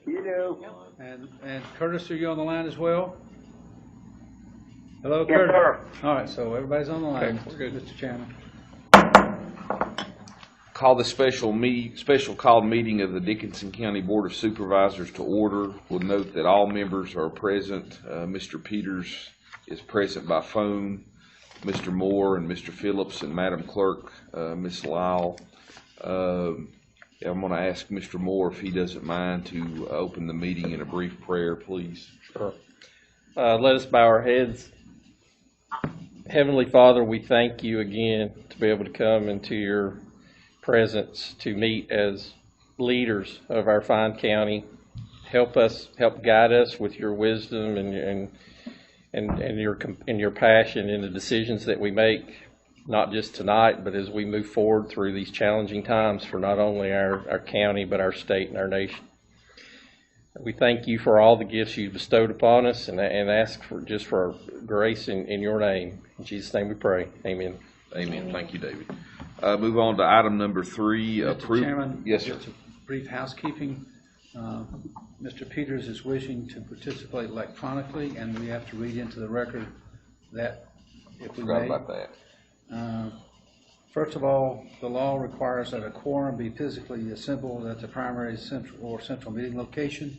You do. And Curtis, are you on the line as well? Hello, Yes, Curtis. sir. All right, so everybody's on the line. Okay, we're good. Mr. Chairman. Call the special called meeting of the Dickinson County Board of Supervisors to order. We'll note that all members are present. Mr. Peters is present by phone. Mr. Moore and Mr. Phillips and Madam Clerk, Ms. Lyle. I'm going to ask Mr. Moore if he doesn't mind to open the meeting in a brief prayer, please. Sure. Let us bow our heads. Heavenly Father, we thank you again to be able to come into your presence to meet as leaders of our fine county. Help guide us with your wisdom and your passion in the decisions that we make, not just tonight, but as we move forward through these challenging times for not only our county, but our state and our nation. We thank you for all the gifts you've bestowed upon us and ask for grace in your name. In Jesus' name we pray. Amen. Amen. Thank you, David. Move on to item number 3. Mr. Chairman, yes, sir. just a brief housekeeping. Mr. Peters is wishing to participate electronically, and we have to read into the record that if we Forgot may. about that. First of all, the law requires that a quorum be physically assembled at the primary central meeting location.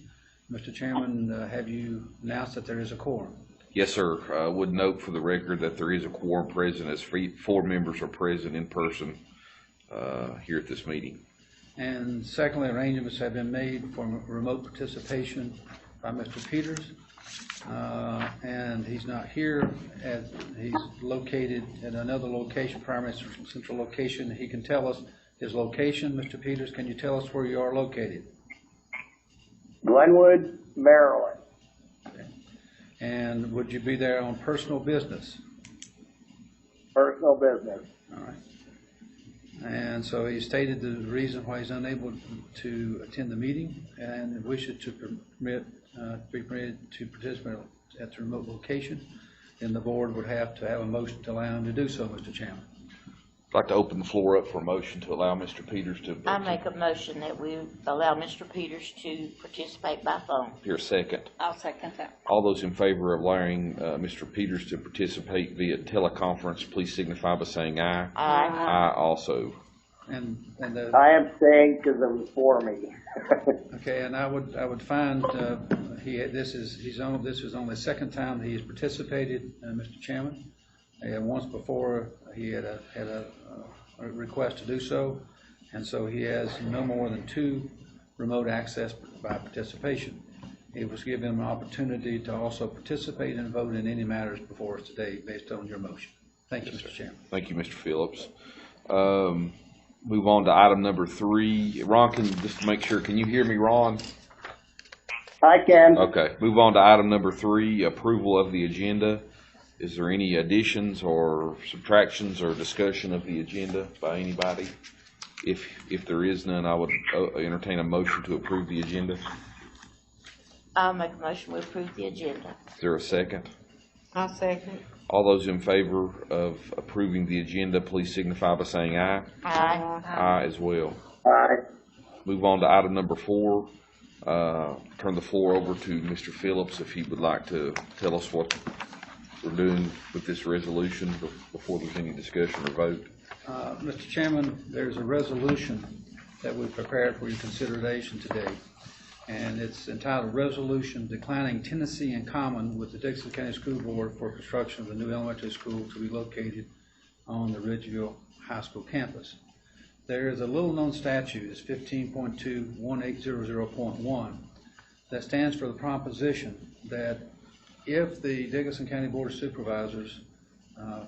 Mr. Chairman, have you announced that there is a quorum? Yes, sir. I would note for the record that there is a quorum present as 4 members are present in person here at this meeting. And secondly, arrangements have been made for remote participation by Mr. Peters. And he's not here, as he's located in another location, primary central location. He can tell us his location. Mr. Peters, can you tell us where you are located? Glenwood, Maryland. Okay. And would you be there on personal business? Personal business. All right. And so he stated the reason why he's unable to attend the meeting and wishes to be permitted to participate at the remote location. Then the board would have to have a motion to allow him to do so, Mr. Chairman. I'd like to open the floor up for a motion to allow Mr. Peters to. I make a motion that we allow Mr. Peters to participate by phone. Here, a second. I'll second that. All those in favor of allowing Mr. Peters to participate via teleconference, please signify by saying aye. Aye. Aye also. And I am staying because it was for me. okay, and I would find this is only the second time he has participated, Mr. Chairman. Once before he had a request to do so, and so he has no more than 2 remote access by participation. It was given him an opportunity to also participate and vote in any matters before us today based on your motion. Thank you, Mr. Chairman. Thank you, Mr. Phillips. Move on to item number 3. Ron, just to make sure, can you hear me, Ron? I can. Okay. Move on to item number 3, approval of the agenda. Is there any additions or subtractions or discussion of the agenda by anybody? If there is none, I would entertain a motion to approve the agenda. I'll make a motion to approve the agenda. Is there a second? I'll second. All those in favor of approving the agenda, please signify by saying aye. Aye. Aye as well. Aye. Move on to item number 4. Turn the floor over to Mr. Phillips if he would like to tell us what we're doing with this resolution before there's any discussion or vote. Mr. Chairman, there's a resolution that we prepared for your consideration today, and it's entitled Resolution Declining Tenancy in Common with the Dickinson County School Board for construction of the new elementary school to be located on the Ridgeville High School campus. There is a little-known statute, it's 15.21800.1, that stands for the proposition that if the Dickinson County Board of Supervisors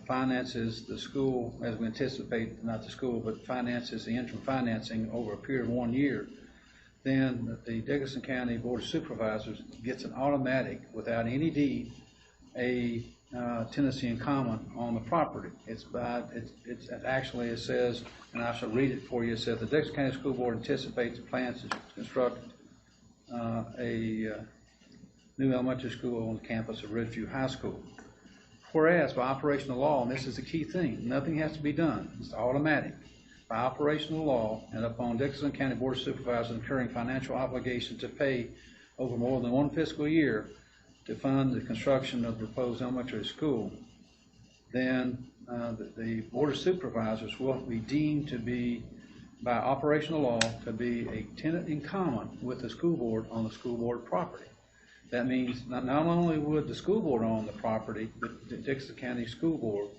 finances the school, as we anticipate, not the school, but finances the interim financing over a period of 1 year, then the Dickinson County Board of Supervisors gets an automatic, without any deed, a tenancy in common on the property. It says, and I shall read it for you, it says the Dickinson County School Board anticipates plans to construct a new elementary school on the campus of Ridgeview High School. Whereas by operational law, and this is the key thing, nothing has to be done, it's automatic. by operational law and upon Dickinson County Board of Supervisors incurring financial obligation to pay over more than one fiscal year to fund the construction of the proposed elementary school, then the Board of Supervisors will be deemed to be, by operational law, to be a tenant in common with the school board on the school board property. That means not only would the school board own the property, but the Dickinson County School Board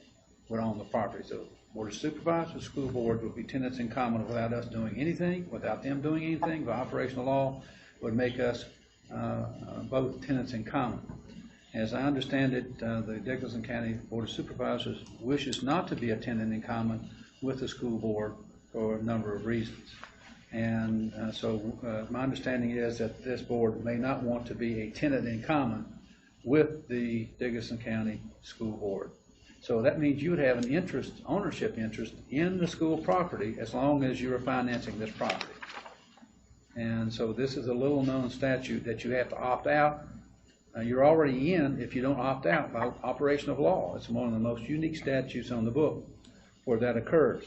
would own the property. So Board of Supervisors, school board would be tenants in common without us doing anything, without them doing anything. By operational law would make us both tenants in common. As I understand it, the Dickinson County Board of Supervisors wishes not to be a tenant in common with the school board for a number of reasons. And so my understanding is that this board may not want to be a tenant in common with the Dickinson County School Board. So that means you would have an interest, ownership interest in the school property as long as you are financing this property. And so this is a little known statute that you have to opt out. You're already in if you don't opt out by operation of law. It's one of the most unique statutes on the book where that occurs.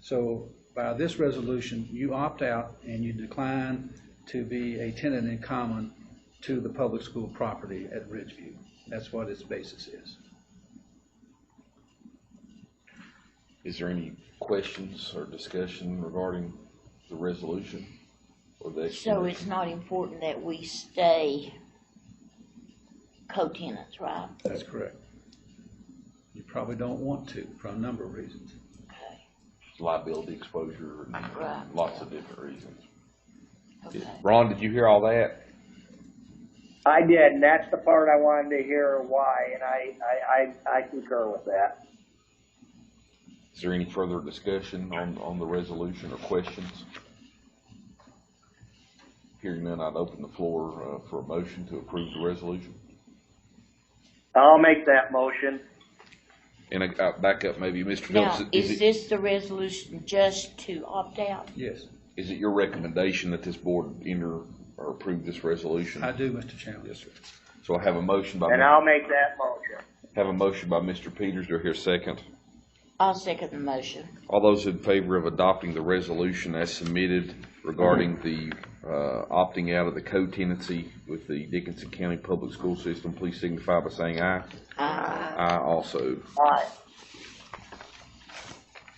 So by this resolution, you opt out and you decline to be a tenant in common to the public school property at Ridgeview. That's what its basis is. Is there any questions or discussion regarding the resolution or the explanation? So it's not important that we stay co-tenants, right? That's correct. You probably don't want to for a number of reasons. Okay. Liability exposure and Right. lots of different reasons. Okay. Ron, did you hear all that? I did, and that's the part I wanted to hear why, and I concur with that. Is there any further discussion on the resolution or questions? Hearing none, I'd open the floor for a motion to approve the resolution. I'll make that motion. And I back up maybe, Mr. Now, Phillips. is this the resolution just to opt out? Yes, Is it your recommendation that this board enter or approve this resolution? I do, Mr. Chairman. Yes, sir. So I have a motion by And I'll make that motion. Mr. Peters. Do I hear a second? I'll second the motion. All those in favor of adopting the resolution as submitted regarding the opting out of the co-tenancy with the Dickinson County Public School System, please signify by saying aye. Aye also. Aye.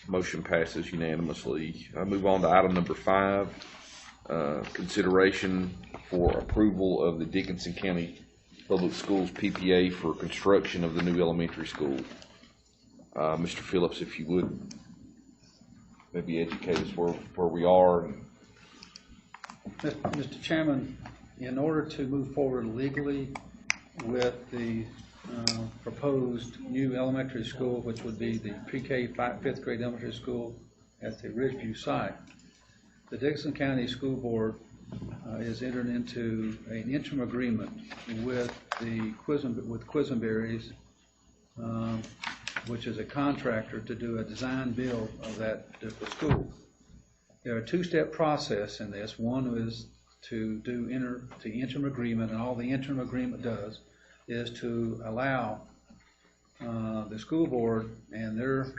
Motion passes unanimously. I move on to item number 5, consideration for approval of the Dickinson County Public Schools PPA for construction of the new elementary school. Mr. Phillips, if you would maybe educate us where we are. Mr. Chairman, in order to move forward legally with the proposed new elementary school, which would be the pre-K 5th grade elementary school at the Ridgeview site, the Dickinson County School Board is entered into an interim agreement with Quisenberry's, which is a contractor, to do a design build of that particular school. There are a two-step process in this. One is to do interim agreement, and all the interim agreement does is to allow the school board and their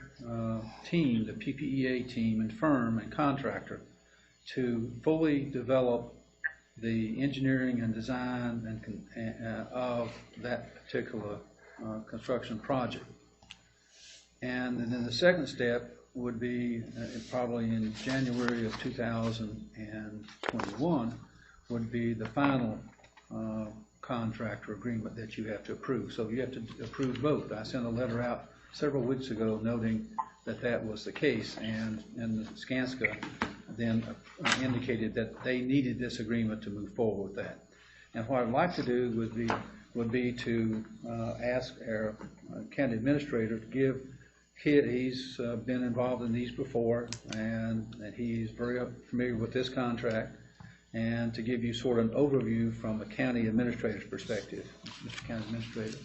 team, the PPEA team and firm and contractor, to fully develop the engineering and design of that particular construction project. And then the second step would be probably in January of 2021 would be the final contractor agreement that you have to approve. So you have to approve both. I sent a letter out several weeks ago noting that that was the case, and Skanska then indicated that they needed this agreement to move forward with that. And what I'd like to do would be to ask our county administrator to give. He's been involved in these before, and he's very familiar with this contract, and to give you sort of an overview from a county administrator's perspective. Mr. County Administrator.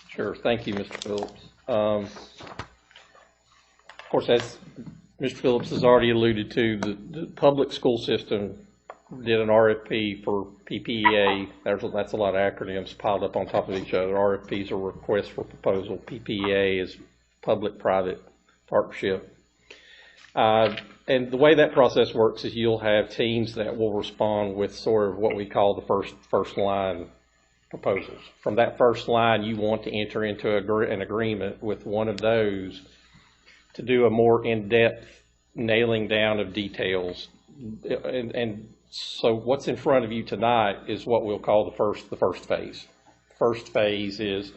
Sure. Thank you, Mr. Phillips. Of course, as Mr. Phillips has already alluded to, the public school system did an RFP for PPEA. That's a lot of acronyms piled up on top of each other. RFPs are requests for proposal. PPEA is public-private partnership. And the way that process works is you'll have teams that will respond with sort of what we call the first line proposals. From that first line, you want to enter into an agreement with one of those to do a more in-depth nailing down of details. And so what's in front of you tonight is what we'll call the first phase. First phase is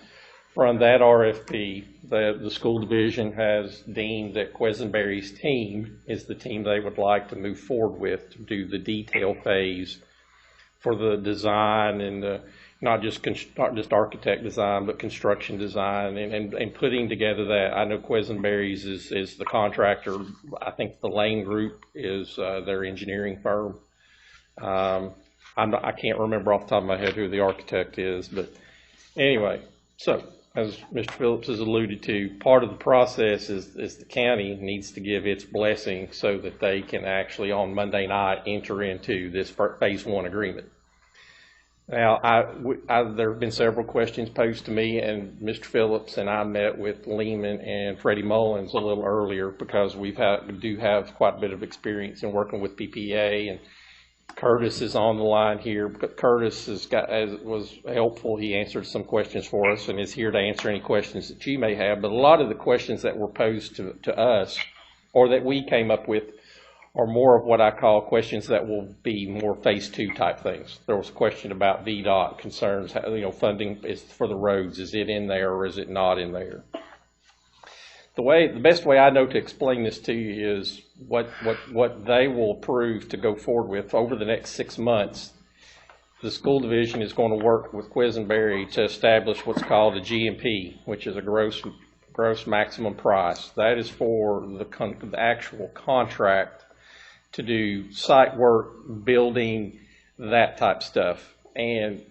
from that RFP that the school division has deemed that Quisenberry's team is the team they would like to move forward with to do the detail phase for the design and not just architect design, but construction design and putting together that. I know Quisenberry's is the contractor. I think the Lane Group is their engineering firm. I can't remember off the top of my head who the architect is, but anyway, so as Mr. Phillips has alluded to, part of the process is the county needs to give its blessing so that they can actually on Monday night enter into this phase one agreement. Now, there have been several questions posed to me, and Mr. Phillips and I met with Lehman and Freddie Mullins a little earlier because we do have quite a bit of experience in working with PPA, and Curtis is on the line here. Curtis was helpful. He answered some questions for us and is here to answer any questions that you may have. But a lot of the questions that were posed to us or that we came up with are more of what I call questions that will be more phase two type things. There was a question about VDOT concerns, funding is for the roads. Is it in there or is it not in there? The best way I know to explain this to you is what they will approve to go forward with over the next 6 months. The school division is going to work with Quisenberry to establish what's called a GMP, which is a gross maximum price. That is for the actual contract to do site work, building, that type stuff. And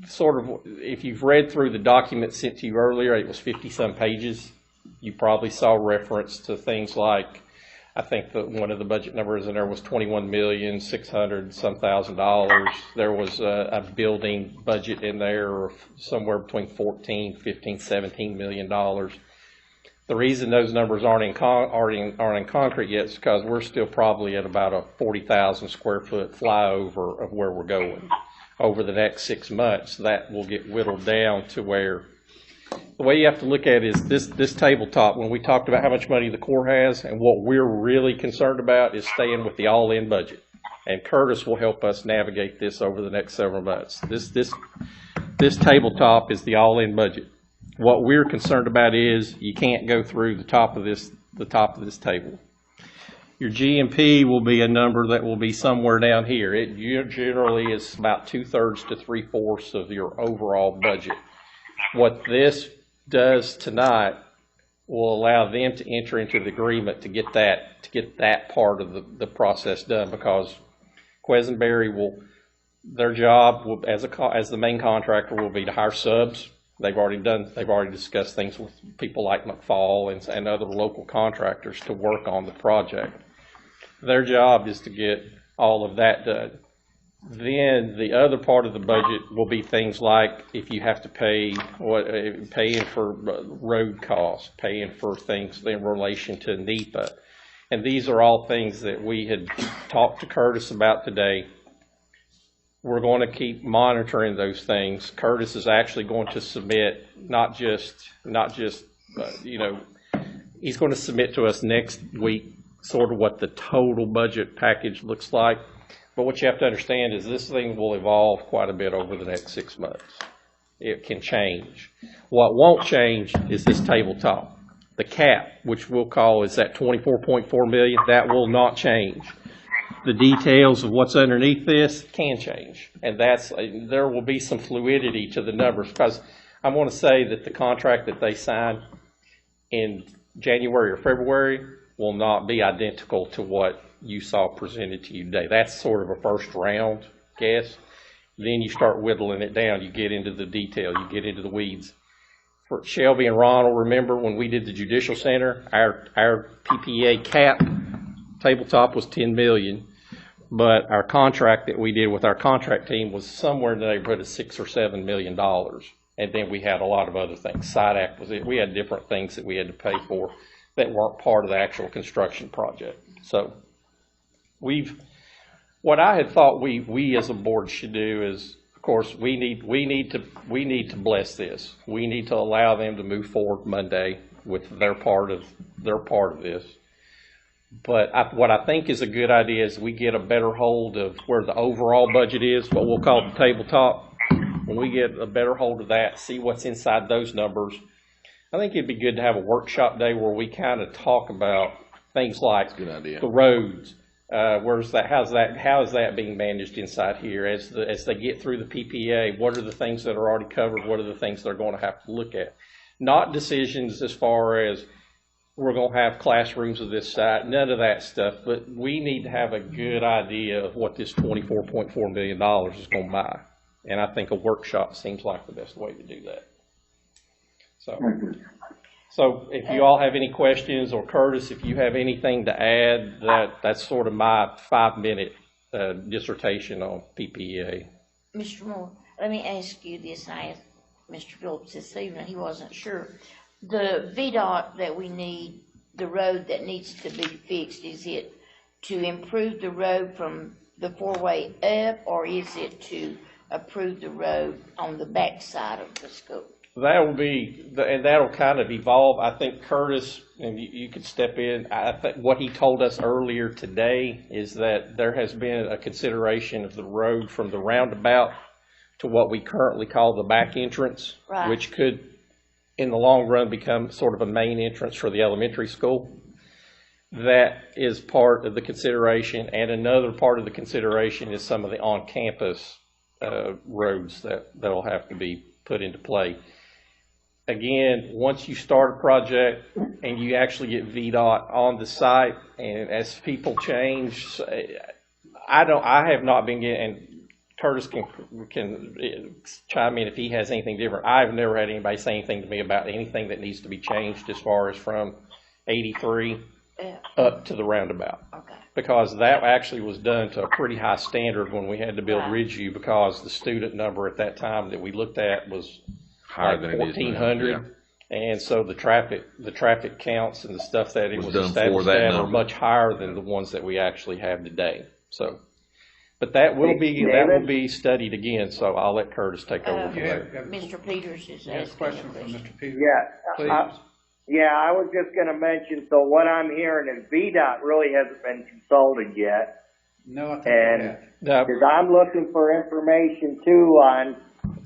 sort of, if you've read through the document sent to you earlier, it was 50-some pages. You probably saw reference to things like, I think that one of the budget numbers in there was $21,600,000. There was a building budget in there of somewhere between $14, $15, $17 million. The reason those numbers aren't in concrete yet is because we're still probably at about a 40,000 square foot flyover of where we're going. Over the next 6 months, that will get whittled down to where the way you have to look at it is this tabletop, when we talked about how much money the Corps has, and what we're really concerned about is staying with the all-in budget. And Curtis will help us navigate this over the next several months. This tabletop is the all-in budget. What we're concerned about is you can't go through the top of this table. Your GMP will be a number that will be somewhere down here. It generally is about 2/3 to 3/4 of your overall budget. What this does tonight will allow them to enter into the agreement to get that part of the process done, because Quisenberry their job as the main contractor will be to hire subs. They've already discussed things with people like McFall and other local contractors to work on the project. Their job is to get all of that done. Then the other part of the budget will be things like if you have to paying for road costs, paying for things in relation to NEPA. And these are all things that we had talked to Curtis about today. We're going to keep monitoring those things. Curtis is actually going to submit he's going to submit to us next week sort of what the total budget package looks like. But what you have to understand is this thing will evolve quite a bit over the next 6 months. It can change. What won't change is this tabletop. The cap, which we'll call is that $24.4 million, that will not change. The details of what's underneath this can change. And there will be some fluidity to the numbers, because I want to say that the contract that they signed in January or February will not be identical to what you saw presented to you today. That's sort of a first round guess. Then you start whittling it down. You get into the detail. You get into the weeds. For Shelby and Ronald, remember when we did the Judicial Center, our PPA cap tabletop was $10 million, but our contract that we did with our contract team was somewhere in the neighborhood of $6 or $7 million. And then we had a lot of other things. Site acquisition. We had different things that we had to pay for. that weren't part of the actual construction project. So what I had thought we as a board should do is, of course, we need to bless this. We need to allow them to move forward Monday with their part of this. But what I think is a good idea is we get a better hold of where the overall budget is, what we'll call the tabletop. When we get a better hold of that, see what's inside those numbers, I think it'd be good to have a workshop day where we kind of talk about things like the roads. How's that being managed inside here as they get through the PPA? What are the things that are already covered? What are the things they're going to have to look at? Not decisions as far as we're going to have classrooms of this size, none of that stuff, but we need to have a good idea of what this $24.4 million is going to buy. And I think a workshop seems like the best way to do that. So if you all have any questions, or Curtis, if you have anything to add, that's sort of my 5-minute dissertation on PPEA. Mr. Moore, let me ask you this. I asked Mr. Phillips this evening, he wasn't sure. The VDOT that we need, the road that needs to be fixed, is it to improve the road from the 4-way up, or is it to improve the road on the back side of the school? And that'll kind of evolve. I think Curtis, and you could step in, I think what he told us earlier today is that there has been a consideration of the road from the roundabout to what we currently call the back entrance, right, which could, in the long run, become sort of a main entrance for the elementary school. That is part of the consideration, and another part of the consideration is some of the on-campus roads that'll have to be put into play. Again, once you start a project and you actually get VDOT on the site, and as people change, I have not been getting, and Curtis can chime in if he has anything different. I've never had anybody say anything to me about anything that needs to be changed as far as from 83 up to the roundabout. Okay. Because that actually was done to a pretty high standard when we had to build Ridgeview, because the student number at that time that we looked at was higher like than 1,400. it is now. Yeah. And so the traffic counts and the stuff that it was done established for that at are number. much higher than the ones that we actually have today. So, but that will be studied again. So I'll let Curtis take over from there. Mr. Peters is You have a asking question a from question. Mr. Peters? Yeah, Please. I was just gonna mention, so what I'm hearing is VDOT really hasn't been consulted yet. No, I think And we have. Now, because I'm looking for information too on,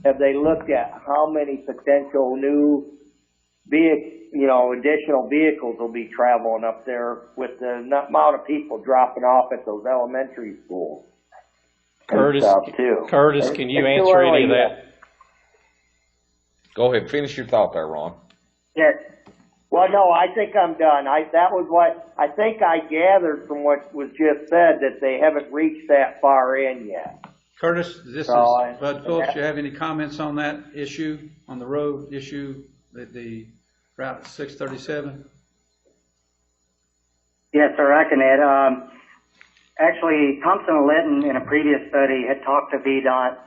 have they looked at how many potential new additional vehicles will be traveling up there with the amount of people dropping off at those elementary schools? Curtis, Too. Curtis, can you It's too answer any early of that? yet. Go ahead, finish your thought there, Ron. Yeah. Well, no, I think I'm done. That was what I think I gathered from what was just said, that they haven't reached that far in yet. Curtis, Bud Phillips, do you have any comments on that issue, on the road issue, the Route 637? Yes, sir, I can add. Actually, Thompson and Litton, in a previous study, had talked to VDOT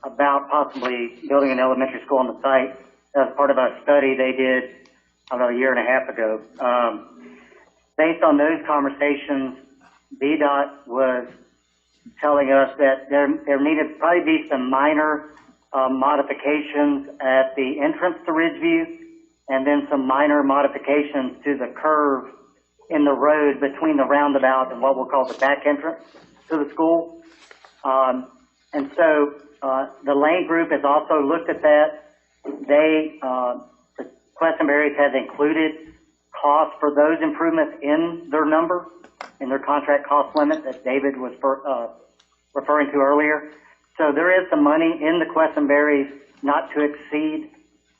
about possibly building an elementary school on the site. That was part of a study they did, I don't know, a year and a half ago. Based on those conversations, VDOT was telling us that there needed to probably be some minor modifications at the entrance to Ridgeview, and then some minor modifications to the curve in the road between the roundabout and what we'll call the back entrance to the school. And so the lane group has also looked at that. The Questenberries has included costs for those improvements in their number, in their contract cost limit that David was referring to earlier. So there is some money in the Questenberries not to exceed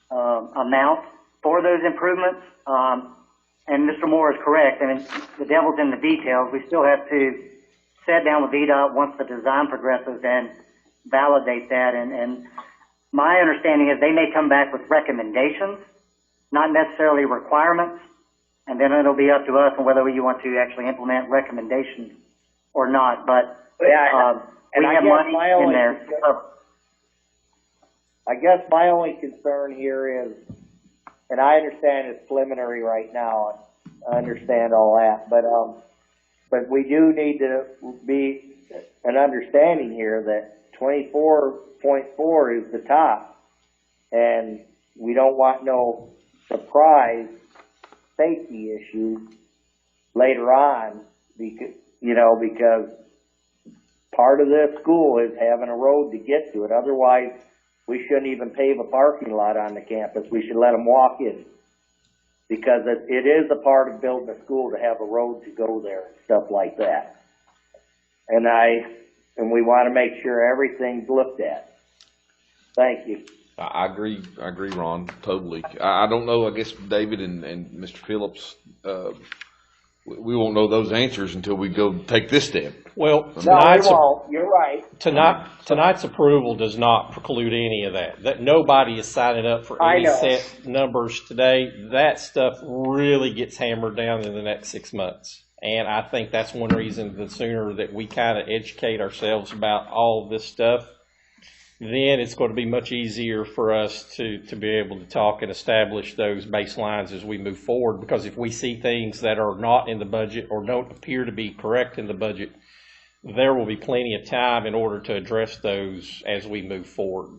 amount for those improvements. And Mr. Moore is correct. I mean, the devil's in the details. We still have to sit down with VDOT once the design progresses and validate that. And my understanding is they may come back with recommendations, not necessarily requirements. And then it'll be up to us on whether you want to actually implement recommendations or not. But we have money in there. I guess my only concern here is and I understand it's preliminary right now, I understand all that, but we do need to be an understanding here that 24.4 is the top, and we don't want no surprise safety issues later on, because part of this school is having a road to get to it. Otherwise, we shouldn't even pave a parking lot on the campus. We should let them walk in. Because it is a part of building a school to have a road to go there and stuff like that. And we want to make sure everything's looked at. Thank you. I agree, Ron, totally. I don't know, I guess David and Mr. Phillips, we won't know those answers until we go take this step. Well, No, we won't. You're right. tonight's approval does not preclude any of that. That nobody is signing up for any set numbers today. That stuff really gets hammered down in the next 6 months. And I think that's one reason the sooner that we kind of educate ourselves about all of this stuff, then it's going to be much easier for us to be able to talk and establish those baselines as we move forward. Because if we see things that are not in the budget or don't appear to be correct in the budget, there will be plenty of time in order to address those as we move forward.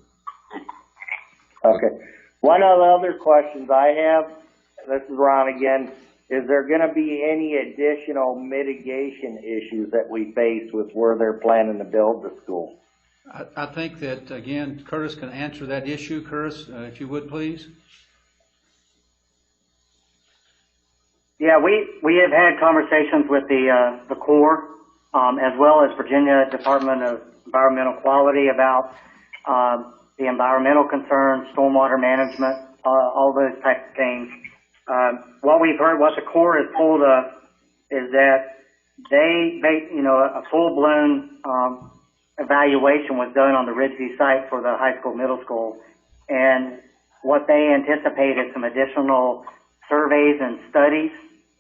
Okay. One of the other questions I have, this is Ron again, is there going to be any additional mitigation issues that we face with where they're planning to build the school? I think that, again, Curtis can answer that issue. Curtis, if you would, please. Yeah, we have had conversations with the Corps, as well as Virginia Department of Environmental Quality about the environmental concerns, stormwater management, all those types of things. What we've heard, what the Corps has told us, is that a full-blown evaluation was done on the Ridgeview site for the high school, middle school, and what they anticipate is some additional surveys and studies,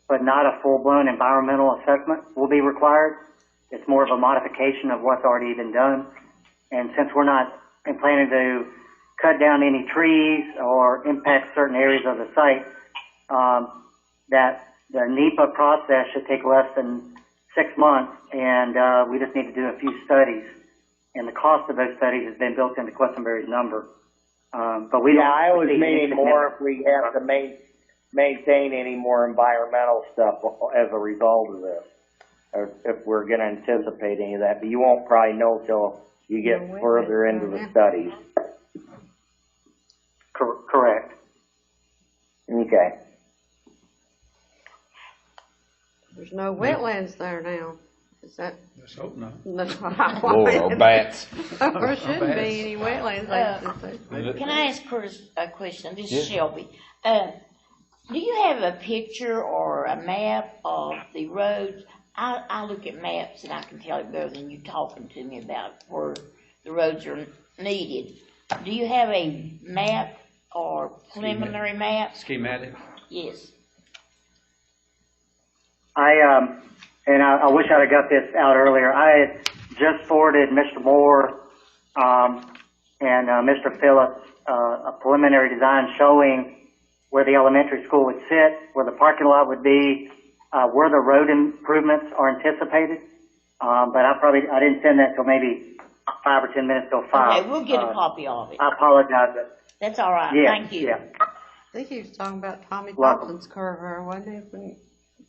but not a full-blown environmental assessment will be required. It's more of a modification of what's already been done. And since we're not planning to cut down any trees or impact certain areas of the site, that the NEPA process should take less than 6 months, and we just need to do a few studies. And the cost of those studies has been built into Questenberry's number. But we I was meaning more if we have to maintain any more environmental stuff as a result of this, or if we're going to anticipate any of that. But you won't probably know till you get further into the studies. Correct. Okay. There's no wetlands there now. Is that? Let's hope not. That's what I Or wanted. bats. There shouldn't be any wetlands there. Can I ask Curtis a question? This is Shelby. Do you have a picture or a map of the roads? I look at maps and I can tell it better than you talking to me about where the roads are needed. Do you have a map or preliminary map? Schematic. Yes. I wish I'd have got this out earlier. I had just forwarded Mr. Moore and Mr. Phillips a preliminary design showing where the elementary school would sit, where the parking lot would be, where the road improvements are anticipated. But I didn't send that till maybe 5 or 10 minutes till 5. Okay, we'll get a copy of it. I apologize. That's all right. Yeah, Thank you. yeah. I think he was talking about Tommy Thompson's curve there, wasn't he?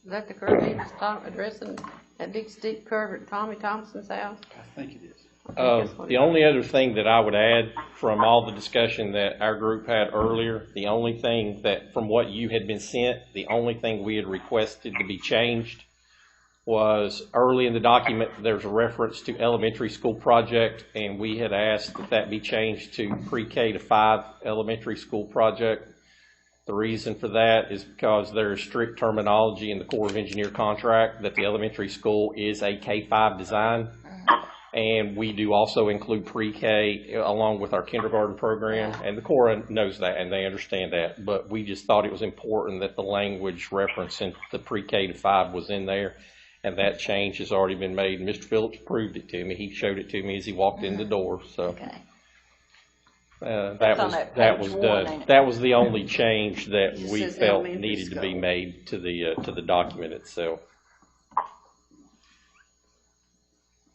Is that the curve he was addressing? That big steep curve at Tommy Thompson's house? I think it is. The only other thing that I would add from all the discussion that our group had earlier, the only thing that from what you had been sent, the only thing we had requested to be changed was early in the document, there's a reference to elementary school project, and we had asked that that be changed to pre-K to 5 elementary school project. The reason for that is because there is strict terminology in the Corps of Engineer contract that the elementary school is a K-5 design. And we do also include pre-K along with our kindergarten program, and the Corps knows that and they understand that. But we just thought it was important that the language referencing the pre-K to 5 was in there, and that change has already been made. Mr. Phillips proved it to me. He showed it to me as he walked in the door. So. Okay. That on was, that that page was one, done. ain't it? That was the only change that It we says felt elementary needed to be school. made to the document itself.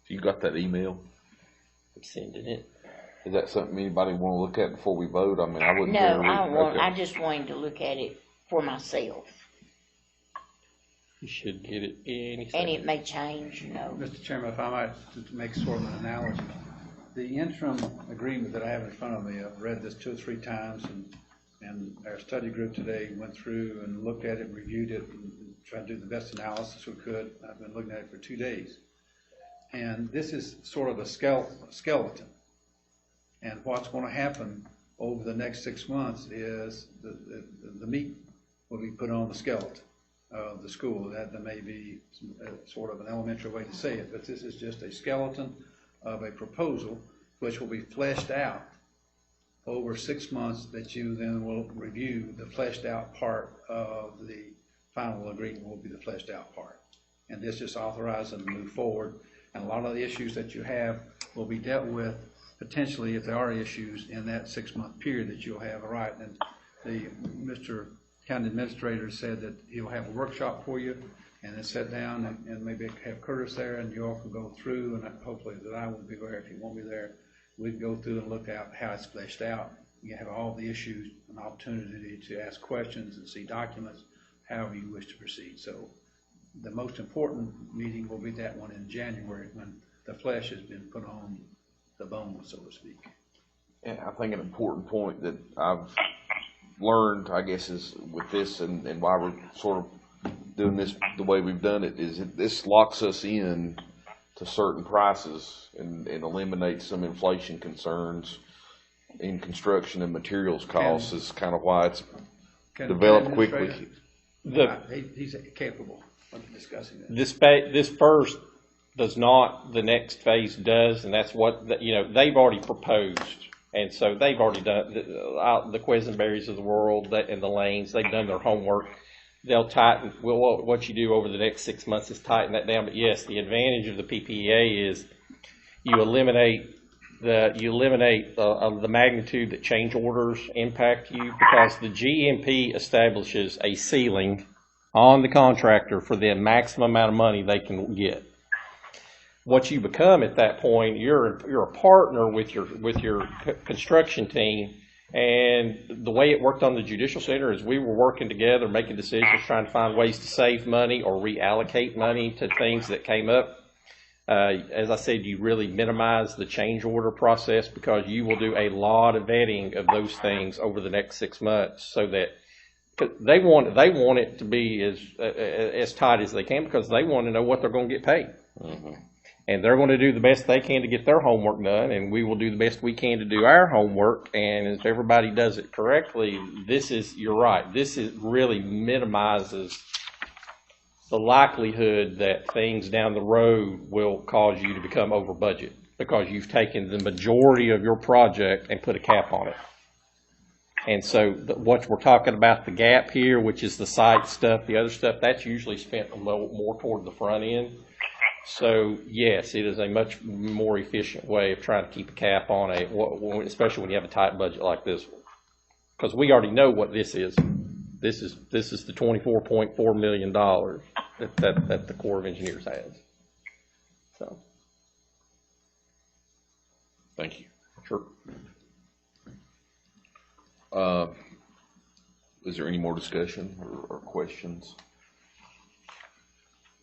You got that email? I'm sending it. Is that something anybody want to look at before we vote? I mean, I wouldn't. No, dare I read- want, okay. I just wanted to look at it for myself, You should get it any and second. it may change, you know. Mr. Chairman, if I might to make sort of an analogy, the interim agreement that I have in front of me, I've read this 2 or 3 times, and our study group today went through and looked at it, reviewed it, and tried to do the best analysis we could. I've been looking at it for 2 days. And this is sort of a skeleton. And what's going to happen over the next 6 months is the meat will be put on the skeleton of the school. That may be sort of an elementary way to say it, but this is just a skeleton of a proposal which will be fleshed out over 6 months, that you then will review. The fleshed out part of the final agreement will be the fleshed out part. And this just authorizes them to move forward. And a lot of the issues that you have will be dealt with potentially, if there are issues, in that 6-month period that you'll have. All right, and Mr. County Administrator said that he'll have a workshop for you, and then sit down and maybe have Curtis there, and you all can go through, and hopefully that I will be there. If you won't be there, we can go through and look at how it's fleshed out. You have all the issues, an opportunity to ask questions and see documents, however you wish to proceed. So the most important meeting will be that one in January, when the flesh has been put on the bone, so to speak. And I think an important point that I've learned, I guess, is with this and why we're sort of doing this the way we've done it, is that this locks us in to certain prices and eliminates some inflation concerns in construction and materials costs. Is kind of why it's developed quickly. He's capable of discussing that. This first does not, the next phase does, and that's what, they've already proposed. And so they've already done, the Quisenberries of the world and the Lanes, they've done their homework. They'll tighten, what you do over the next 6 months is tighten that down. But yes, the advantage of the PPA is you eliminate the magnitude that change orders impact you, because the GMP establishes a ceiling on the contractor for the maximum amount of money they can get. What you become at that point, you're a partner with your construction team. And the way it worked on the Judicial Center is we were working together, making decisions, trying to find ways to save money or reallocate money to things that came up. As I said, you really minimize the change order process, because you will do a lot of vetting of those things over the next 6 months, so that they want it to be as tight as they can, because they want to know what they're going to get paid. Mm-hmm. And they're going to do the best they can to get their homework done, and we will do the best we can to do our homework. And if everybody does it correctly, you're right, this really minimizes the likelihood that things down the road will cause you to become over budget, because you've taken the majority of your project and put a cap on it. And so what we're talking about, the gap here, which is the site stuff, the other stuff, that's usually spent more toward the front end. So yes, it is a much more efficient way of trying to keep a cap on especially when you have a tight budget like this one, because we already know what this is. This is the $24.4 million that the Corps of Engineers has. So, Thank you. sure. Is there any more discussion or questions?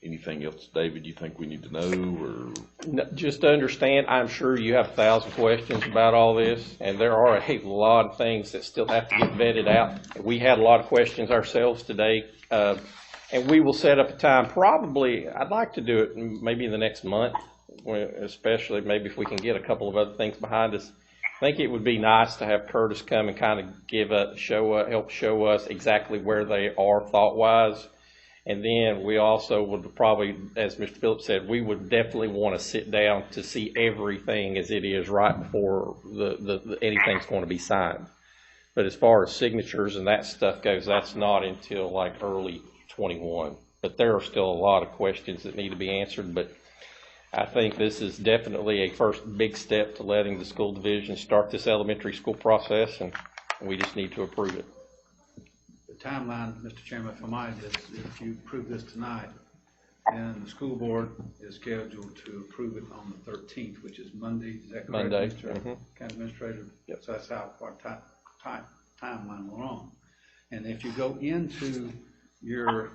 Anything else, David, you think we need to know? Or No, just to understand, I'm sure you have 1,000 questions about all this, and there are a lot of things that still have to get vetted out. We had a lot of questions ourselves today, and we will set up a time. Probably, I'd like to do it maybe in the next month, especially maybe if we can get a couple of other things behind us. I think it would be nice to have Curtis come and kind of help show us exactly where they are thought-wise. And then we also would probably, as Mr. Phillips said, we would definitely want to sit down to see everything as it is right before anything's going to be signed. But as far as signatures and that stuff goes, that's not until like early 21. But there are still a lot of questions that need to be answered. But I think this is definitely a first big step to letting the school division start this elementary school process, and we just need to approve it. The timeline, Mr. Chairman, for mine is if you approve this tonight, then the school board is scheduled to approve it on the 13th, which is Monday. Is that correct, Monday. Mr. Mhm. County Administrator? Yep. So that's how our timeline we're on. And if you go into your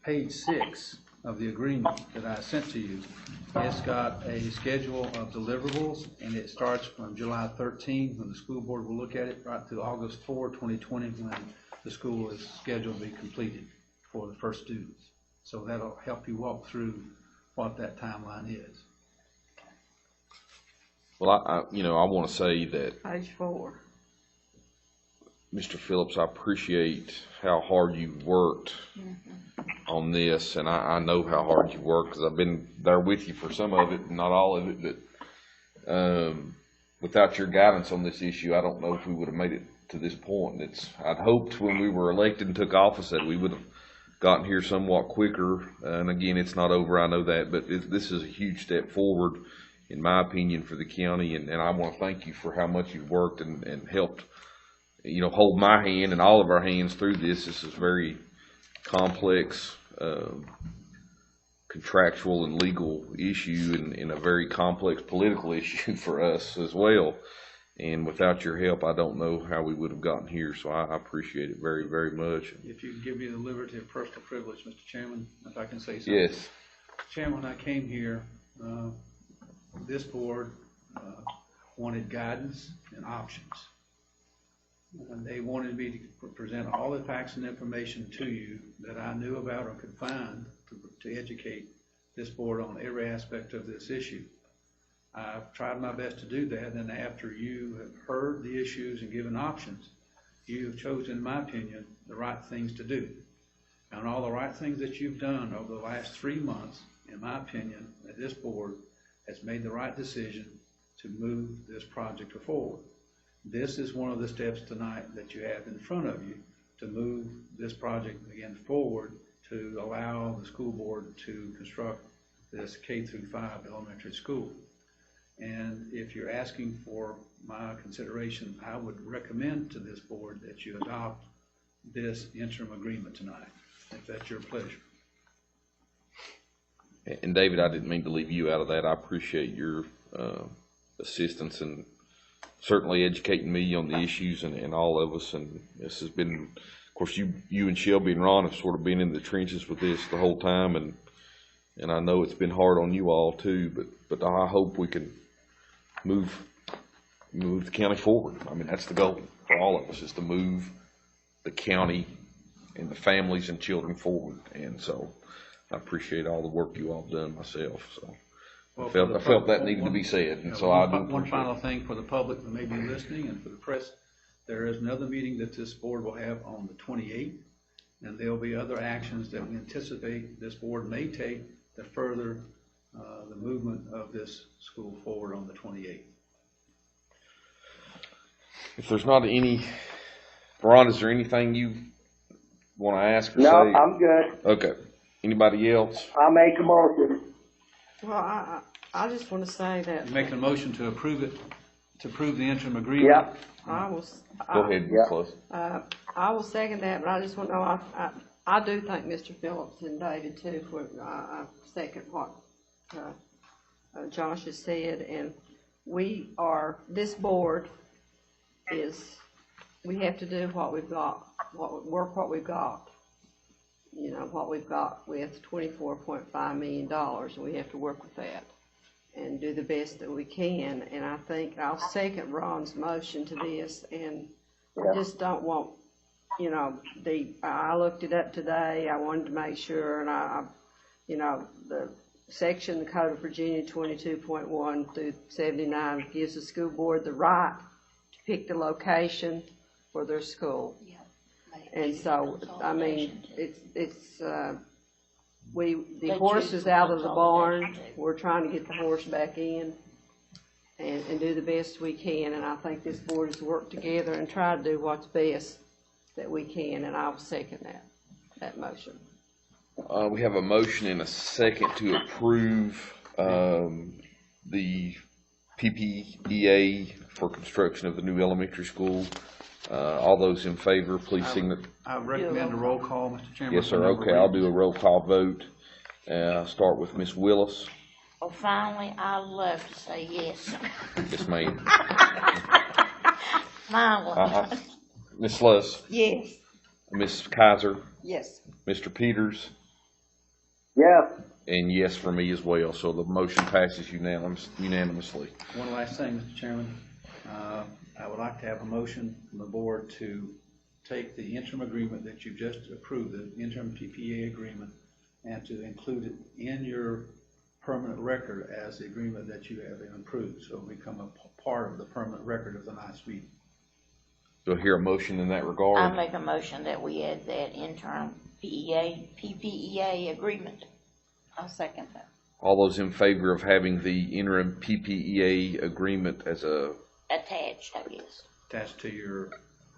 page 6 of the agreement that I sent to you, it's got a schedule of deliverables, and it starts from July 13, when the school board will look at it, right through August 4, 2020, when the school is scheduled to be completed for the first students. So that'll help you walk through what that timeline is. Well, I want to say that, Page 4. Mr. Phillips, I appreciate how hard you've worked on this, and I know how hard you work because I've been there with you for some of it, not all of it, but without your guidance on this issue, I don't know if we would have made it to this point. I'd hoped when we were elected and took office that we would have gotten here somewhat quicker, and again, it's not over, I know that, but this is a huge step forward, in my opinion, for the county, and I want to thank you for how much you've worked and helped, hold my hand and all of our hands through this. This is very complex, contractual and legal issue, and a very complex political issue for us as well. And without your help, I don't know how we would have gotten here. So I appreciate it very, very much. If you give me the liberty of personal privilege, Mr. Chairman, if I can say something. Yes. Chairman, when I came here, this board wanted guidance and options. And they wanted me to present all the facts and information to you that I knew about or could find to educate this board on every aspect of this issue. I've tried my best to do that, and after you have heard the issues and given options, you have chosen, in my opinion, the right things to do. And all the right things that you've done over the last 3 months, in my opinion, that this board has made the right decision to move this project forward. This is one of the steps tonight that you have in front of you to move this project again forward to allow the school board to construct this K-5 elementary school. And if you're asking for my consideration, I would recommend to this board that you adopt this interim agreement tonight, if that's your pleasure. And David, I didn't mean to leave you out of that. I appreciate your assistance and certainly educating me on the issues and all of us. And this has been, of course, you and Shelby and Ron have sort of been in the trenches with this the whole time, and I know it's been hard on you all too. But I hope we can move the county forward. I mean, that's the goal for all of us, is to move the county and the families and children forward. And so I appreciate all the work you all have done myself. So Well, I felt that needed to be said, and so I do appreciate One final thing for the public that may be listening and for the press, there is another meeting that this board will have on the 28th, and there will be other actions that we anticipate this board may take to further the movement of this school forward on the 28th. If there's not any, Ron, is there anything you want to ask or No, say? I'm good. Okay. Anybody else? I'll make a motion. Well, I just want to say that. You making a motion to approve it, to approve the interim agreement? Yep. Go ahead and Yeah. close. I will second that, but I just want to know, I do thank Mr. Phillips and David too for, I second what Josh has said, and this board we have to do what we've got, what we've got. What we've got with $24.5 million, and we have to work with that and do the best that we can. And I think I'll second Ron's motion to this, and I just don't want, I looked it up today. I wanted to make sure, and the section, the Code of Virginia 22.1 through 79 gives the school board the right to pick the location for their school. And so, I mean, the horse is out of the barn. We're trying to get the horse back in and do the best we can. And I think this board has worked together and tried to do what's best that we can. And I'll second that motion. We have a motion and a second to approve the PPEA for construction of the new elementary school. All those in favor, please signify. I recommend a roll call, Mr. Chairman. Yes, sir. Okay, I'll do a roll call vote. I'll start with Ms. Willis. Well, finally, I love to say yes. Yes, ma'am. Finally. Ms. Luss, Yes. Ms. Kaiser, Yes. Mr. Peters, Yes, and yes for me as well. So the motion passes unanimously. One last thing, Mr. Chairman. I would like to have a motion from the board to take the interim agreement that you've just approved, the interim PPA agreement, and to include it in your permanent record as the agreement that you have approved. So it will become a part of the permanent record of the nice meeting. Do I hear a motion in that I regard? make a motion that we add that interim PPEA agreement. I'll second that. All those in favor of having the interim PPEA agreement as Attached, I guess.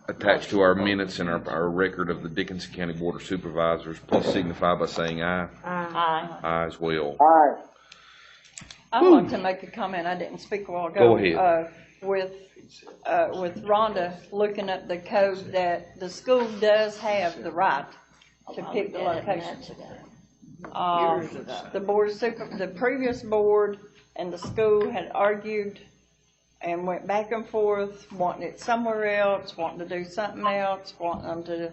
Attached to our minutes and our record of the Dickinson County Board of Supervisors, please signify by saying aye. Aye. Aye as well. aye. I'd like to make a comment. I didn't speak a while ago. Go ahead. With Rhonda looking at the code, that the school does have the right to pick the location. The board of the previous board and the school had argued and went back and forth, wanting it somewhere else, wanting to do something else, wanting them to,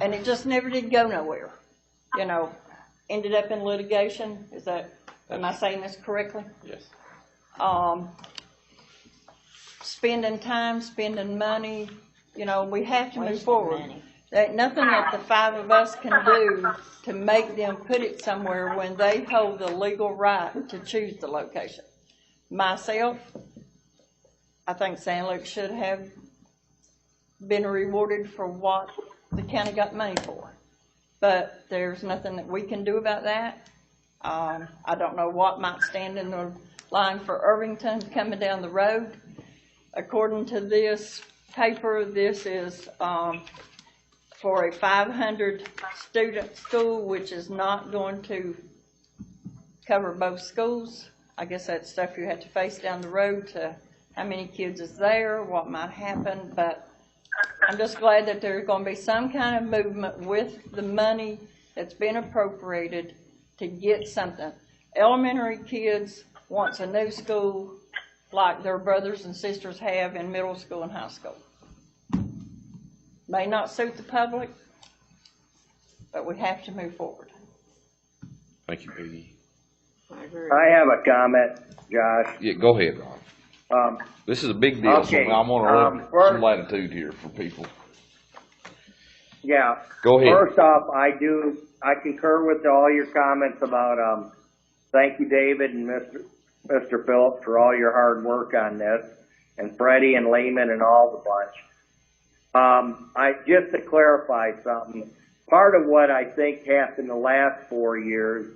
and it just never did go nowhere. Ended up in litigation. Am I saying this correctly? Yes. Spending time, spending money, we have to move Wasting forward. money. There ain't nothing that the five of us can do to make them put it somewhere when they hold the legal right to choose the location. Myself, I think San Luke should have been rewarded for what the county got money for. But there's nothing that we can do about that. I don't know what might stand in the line for Irvington coming down the road. According to this paper, this is for a 500 student school, which is not going to cover both schools. I guess that's stuff you have to face down the road to how many kids is there, what might happen, but I'm just glad that there's going to be some kind of movement with the money that's been appropriated to get something. Elementary kids wants a new school like their brothers and sisters have in middle school and high school. May not suit the public, but we have to move forward. Thank you, Peggy. I agree. I have a comment, Josh. Yeah, go ahead, Ron. This is a big deal, Okay, so I'm going to leave some latitude here for people. Yeah. Go ahead. First off, I concur with all your comments about, thank you, David and Mr. Phillips, for all your hard work on this, and Freddie and Lehman and all the bunch. Just to clarify something, part of what I think happened the last 4 years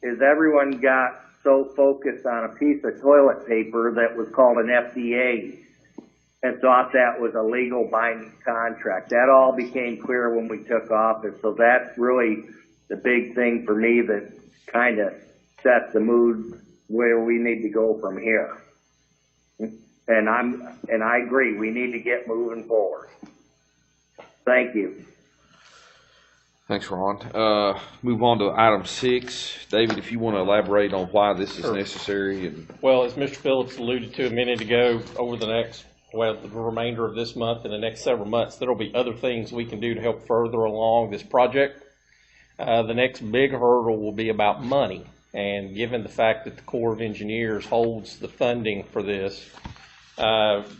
is everyone got so focused on a piece of toilet paper that was called an FDA and thought that was a legal binding contract. That all became clear when we took office, so that's really the big thing for me that kind of sets the mood where we need to go from here. And I agree, we need to get moving forward. Thank you. Thanks, Ron. Move on to item 6. David, if you want to elaborate on why this is necessary. Well, as Mr. Phillips alluded to a minute ago, over the remainder of this month and the next several months, there will be other things we can do to help further along this project. The next big hurdle will be about money. And given the fact that the Corps of Engineers holds the funding for this,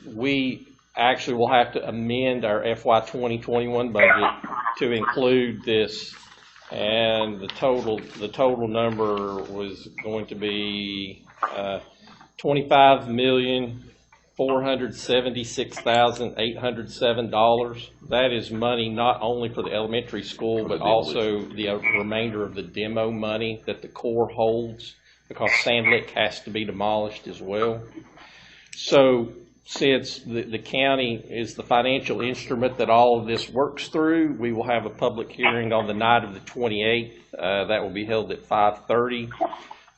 we actually will have to amend our FY 2021 budget to include this, and the total number was going to be $25,476,807. That is money not only for the elementary school, but also the remainder of the demo money that the Corps holds, because Sand Lick has to be demolished as well. So since the county is the financial instrument that all of this works through, we will have a public hearing on the night of the 28th. That will be held at 5:30.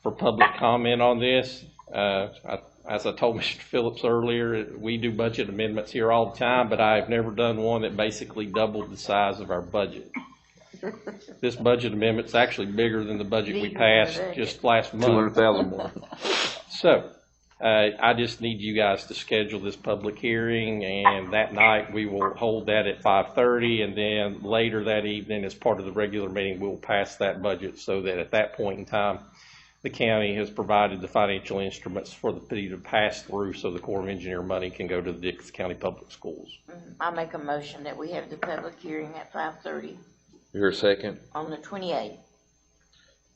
for public comment on this. As I told Mr. Phillips earlier, we do budget amendments here all the time, but I've never done one that basically doubled the size of our budget. This budget amendment's actually bigger than the budget we passed just last month. 200,000 more. So, I just need you guys to schedule this public hearing, and that night we will hold that at 5:30, and then later that evening, as part of the regular meeting, we'll pass that budget so that at that point in time, the county has provided the financial instruments for the city to pass through so the Corps of Engineer money can go to the Dixon County Public Schools. I make a motion that we have the public hearing at 5:30 Here a second. on the 28th.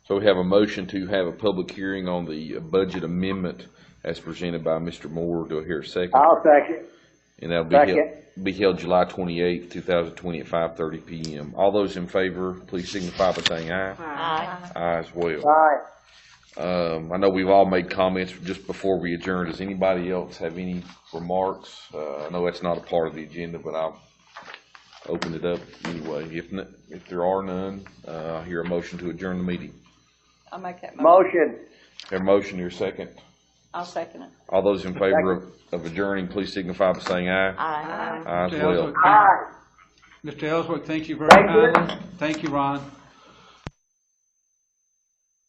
So we have a motion to have a public hearing on the budget amendment as presented by Mr. Moore. Do I hear a second? I'll second. And that'll Second. be held July 28th, 2020 at 5:30 p.m. All those in favor, please signify by saying aye. Aye. Aye as well. Aye. I know we've all made comments just before we adjourn. Does anybody else have any remarks? I know that's not a part of the agenda, but I'll open it up anyway. If there are none, I'll hear a motion to adjourn the meeting. I'll make that motion. Motion. Have a motion, here a second. I'll second it. All those in favor of adjourning, please signify by saying aye. Aye. Aye as Mr. well. Ellsworth, Aye. Mr. Ellsworth, thank you very Thank you. kindly. Thank you, Ron.